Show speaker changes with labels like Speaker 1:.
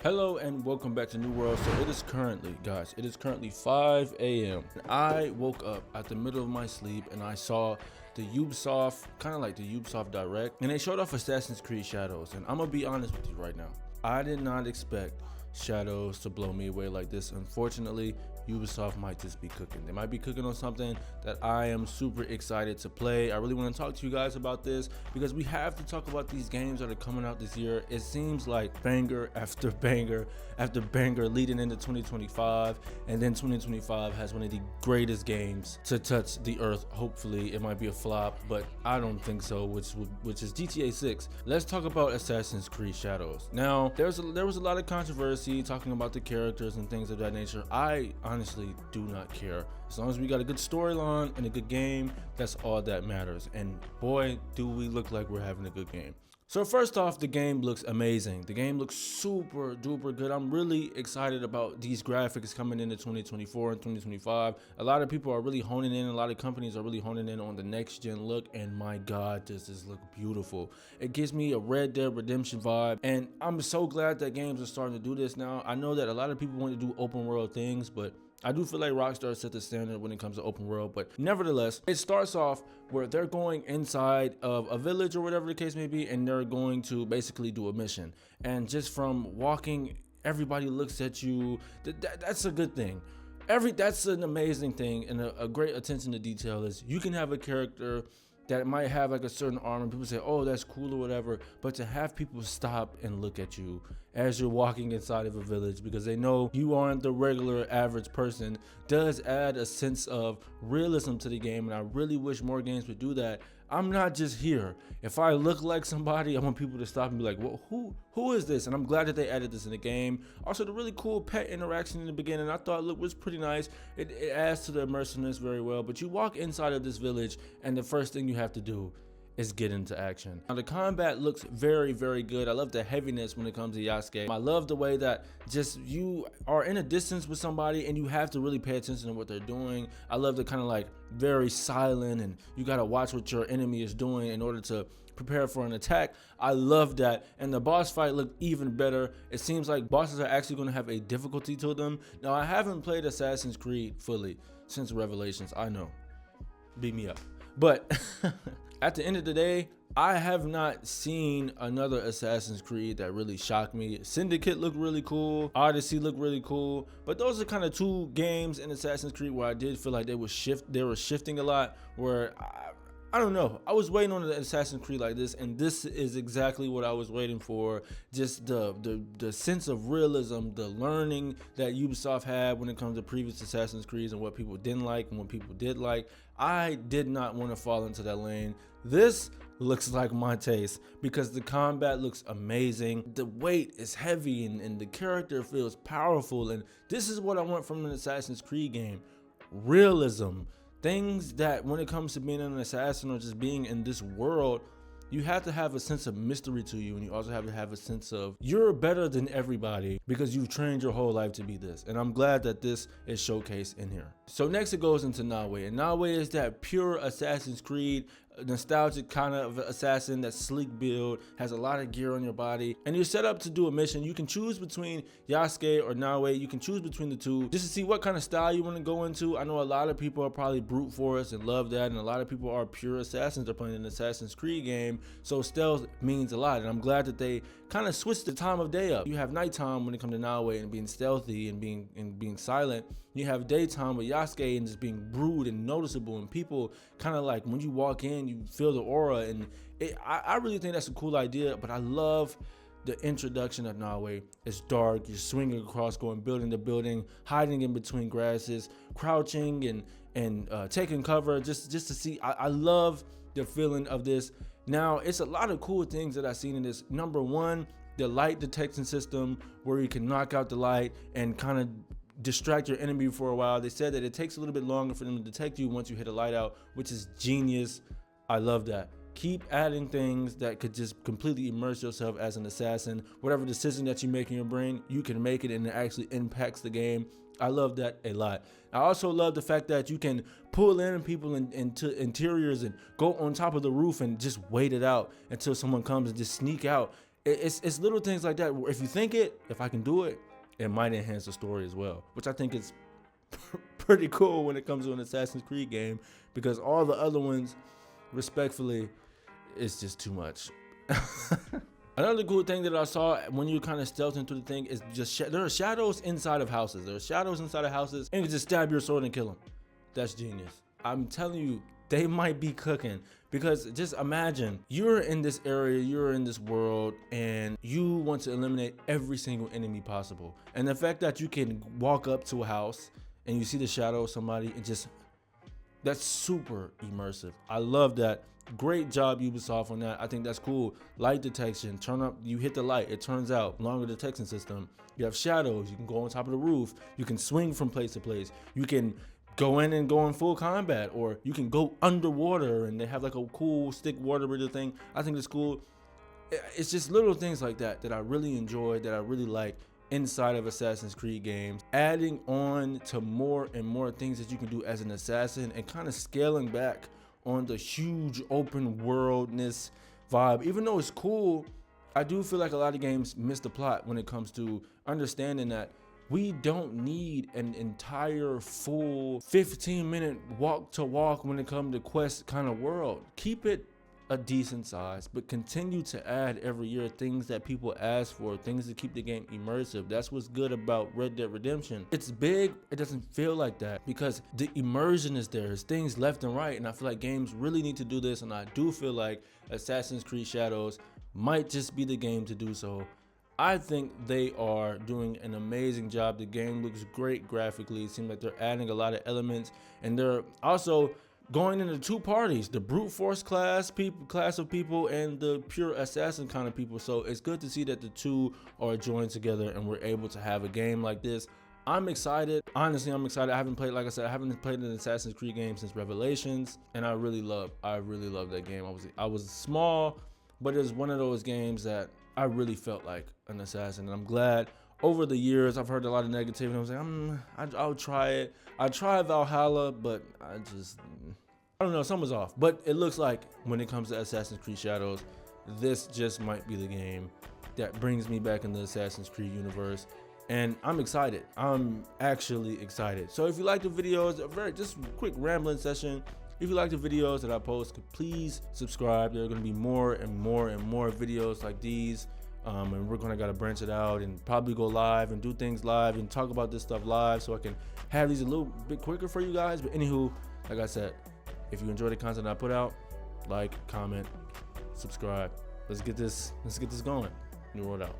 Speaker 1: Hello and welcome back to New World. So it is currently, guys, it is currently 5 a.m. I woke up at the middle of my sleep and I saw the Ubisoft, kind of like the Ubisoft Direct, and they showed off Assassin's Creed Shadows. And I'm gonna be honest with you right now, I did not expect Shadows to blow me away like this. Unfortunately, Ubisoft might just be cooking. They might be cooking on something that I am super excited to play. I really want to talk to you guys about this because we have to talk about these games that are coming out this year. It seems like banger after banger after banger leading into 2025, and then 2025 has one of the greatest games to touch the earth. Hopefully it might be a flop, but I don't think so, which is GTA 6. Let's talk about Assassin's Creed Shadows. Now, there was a lot of controversy talking about the characters and things of that nature. I honestly do not care. As long as we got a good storyline and a good game, that's all that matters. And boy, do we look like we're having a good game. So first off, the game looks amazing. The game looks super duper good. I'm really excited about these graphics coming into 2024 and 2025. A lot of people are really honing in, a lot of companies are really honing in on the next gen look, and my God, does this look beautiful. It gives me a Red Dead Redemption vibe, and I'm so glad that games are starting to do this now. I know that a lot of people want to do open world things, but I do feel like Rockstar set the standard when it comes to open world, but nevertheless, it starts off where they're going inside of a village or whatever the case may be, and they're going to basically do a mission. And just from walking, everybody looks at you. That's a good thing. That's an amazing thing, and a great attention to detail is you can have a character that might have like a certain armor and people say, oh, that's cool or whatever, but to have people stop and look at you as you're walking inside of a village because they know you aren't the regular average person does add a sense of realism to the game, and I really wish more games would do that. I'm not just here. If I look like somebody, I want people to stop and be like, well, who is this? And I'm glad that they added this in the game. Also, the really cool pet interaction in the beginning, I thought was pretty nice. It adds to the immersiveness very well. But you walk inside of this village, and the first thing you have to do is get into action. Now the combat looks very, very good. I love the heaviness when it comes to Yasuke. I love the way that just you are in a distance with somebody and you have to really pay attention to what they're doing. I love the kind of like very silent, and you got to watch what your enemy is doing in order to prepare for an attack. I love that. And the boss fight looked even better. It seems like bosses are actually going to have a difficulty to them. Now I haven't played Assassin's Creed fully since Revelations. I know, beat me up, but at the end of the day, I have not seen another Assassin's Creed that really shocked me. Syndicate looked really cool. Odyssey looked really cool. But those are kind of two games in Assassin's Creed where I did feel like they were shifting a lot, where I don't know. I was waiting on an Assassin's Creed like this, and this is exactly what I was waiting for. Just the sense of realism, the learning that Ubisoft had when it comes to previous Assassin's Creeds and what people didn't like and what people did like. I did not want to fall into that lane. This looks like my taste because the combat looks amazing. The weight is heavy and the character feels powerful, and this is what I want from an Assassin's Creed game. Realism. Things that when it comes to being an assassin or just being in this world, you have to have a sense of mystery to you, and you also have to have a sense of you're better than everybody because you've trained your whole life to be this. And I'm glad that this is showcased in here. So next it goes into Naoe, and Naoe is that pure Assassin's Creed, nostalgic kind of assassin, that sleek build, has a lot of gear on your body, and you're set up to do a mission. You can choose between Yasuke or Naoe. You can choose between the two just to see what kind of style you want to go into. I know a lot of people are probably brute force and love that, and a lot of people are pure assassins. They're playing an Assassin's Creed game, so stealth means a lot, and I'm glad that they kind of switched the time of day up. You have nighttime when it comes to Naoe and being stealthy and being silent. You have daytime with Yasuke and just being rude and noticeable, and people kind of like when you walk in, you feel the aura, and I really think that's a cool idea. But I love the introduction of Naoe. It's dark, you're swinging across, going building to building, hiding in between grasses, crouching and taking cover just to see. I love the feeling of this. Now, it's a lot of cool things that I've seen in this. Number one, the light detection system where you can knock out the light and kind of distract your enemy for a while. They said that it takes a little bit longer for them to detect you once you hit a light out, which is genius. I love that. Keep adding things that could just completely immerse yourself as an assassin. Whatever decision that you make in your brain, you can make it and it actually impacts the game. I love that a lot. I also love the fact that you can pull in people into interiors and go on top of the roof and just wait it out until someone comes and just sneak out. It's little things like that. If you think it, if I can do it, it might enhance the story as well, which I think is pretty cool when it comes to an Assassin's Creed game, because all the other ones, respectfully, it's just too much. Another cool thing that I saw when you're kind of stealthing through the thing is just there are shadows inside of houses. There are shadows inside of houses, and you can just stab your sword and kill them. That's genius. I'm telling you, they might be cooking, because just imagine you're in this area, you're in this world, and you want to eliminate every single enemy possible. And the fact that you can walk up to a house and you see the shadow of somebody and just, that's super immersive. I love that. Great job, Ubisoft, on that. I think that's cool. Light detection, turn up, you hit the light, it turns out. Longer detection system. You have shadows, you can go on top of the roof, you can swing from place to place, you can go in and go in full combat, or you can go underwater and they have like a cool stick water breather thing. I think it's cool. It's just little things like that that I really enjoy, that I really like inside of Assassin's Creed games, adding on to more and more things that you can do as an assassin, and kind of scaling back on the huge open worldness vibe. Even though it's cool, I do feel like a lot of games miss the plot when it comes to understanding that we don't need an entire full 15-minute walk to walk when it comes to quest kind of world. Keep it a decent size, but continue to add every year things that people ask for, things to keep the game immersive. That's what's good about Red Dead Redemption. It's big, it doesn't feel like that because the immersion is there. There's things left and right, and I feel like games really need to do this, and I do feel like Assassin's Creed Shadows might just be the game to do so. I think they are doing an amazing job. The game looks great graphically. It seems like they're adding a lot of elements, and they're also going into two parties, the brute force class of people and the pure assassin kind of people. So it's good to see that the two are joined together and we're able to have a game like this. I'm excited. Honestly, I'm excited. I haven't played, like I said, I haven't played an Assassin's Creed game since Revelations, and I really love that game. I was small, but it's one of those games that I really felt like an assassin, and I'm glad. Over the years, I've heard a lot of negativity. I was like, I'll try it. I tried Valhalla, but I don't know, something's off. But it looks like when it comes to Assassin's Creed Shadows, this just might be the game that brings me back in the Assassin's Creed universe. And I'm excited. I'm actually excited. So if you like the videos, just a quick rambling session. If you like the videos that I post, please subscribe. There are going to be more and more and more videos like these. And we're gonna gotta branch it out and probably go live and do things live and talk about this stuff live, so I can have these a little bit quicker for you guys. But anywho, like I said, if you enjoy the content I put out, like, comment, subscribe. Let's get this going. New World out.